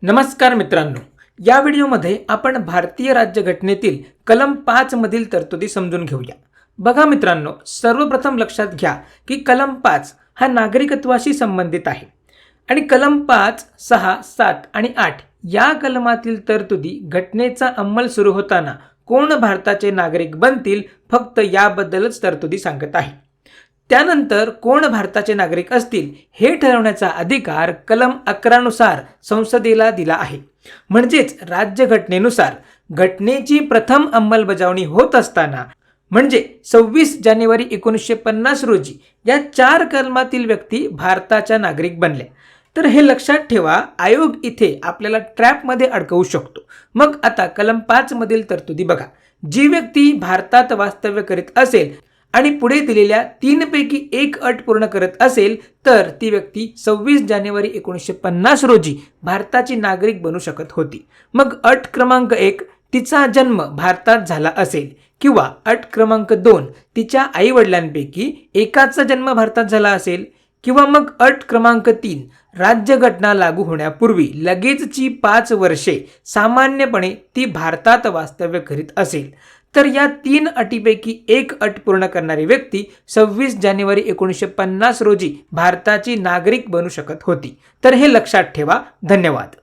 नमस्कार मित्रांनो, या व्हिडिओमध्ये आपण भारतीय राज्यघटनेतील कलम 5 मधील तरतुदी समजून घेऊया। बघा मित्रांनो, सर्वप्रथम लक्षात घ्या की कलम 5 हा नागरिकत्वाशी संबंधित आहे आणि कलम 5, 6, 7 आणि 8 या कलमातील तरतुदी घटनेचा अंमल सुरू होताना कोण भारताचे नागरिक बनतील फक्त याबद्दलच तरतुदी सांगत आहे। त्यानंतर कोण भारताचे नागरिक असतील हे ठरवण्याचा अधिकार कलम 11 नुसार संसदेला दिला आहे। म्हणजेच राज्यघटनेनुसार घटनेची प्रथम अंमलबजावणी होत असताना म्हणजे 26 जानेवारी 1950 रोजी या 4 कलमातील व्यक्ती भारताच्या नागरिक बनल्या। तर हे लक्षात ठेवा, आयोग इथे आपल्याला ट्रॅपमध्ये अडकवू शकतो। मग आता कलम 5 मधील तरतुदी बघा। जी व्यक्ती भारतात वास्तव्य करीत असेल आणि पुढे दिलेल्या 3 पैकी 1 अट पूर्ण करत असेल तर ती व्यक्ती 26 जानेवारी 1950 रोजी भारताची नागरिक बनू शकत होती। मग अट क्रमांक 1 तिचा जन्म भारतात झाला असेल किंवा अट क्रमांक 2 तिच्या आई वडिलांपैकी एकाचा जन्म भारतात झाला असेल किंवा मग अट क्रमांक 3 राज्यघटना लागू होण्यापूर्वी लगेचची 5 वर्षे सामान्यपणे ती भारतात वास्तव्य करीत असेल तर या 3 अटीपैकी 1 अट पूर्ण करणारी व्यक्ती 26 जानेवारी 1950 रोजी भारताची नागरिक बनू शकत होती। तर हे लक्षात ठेवा। धन्यवाद।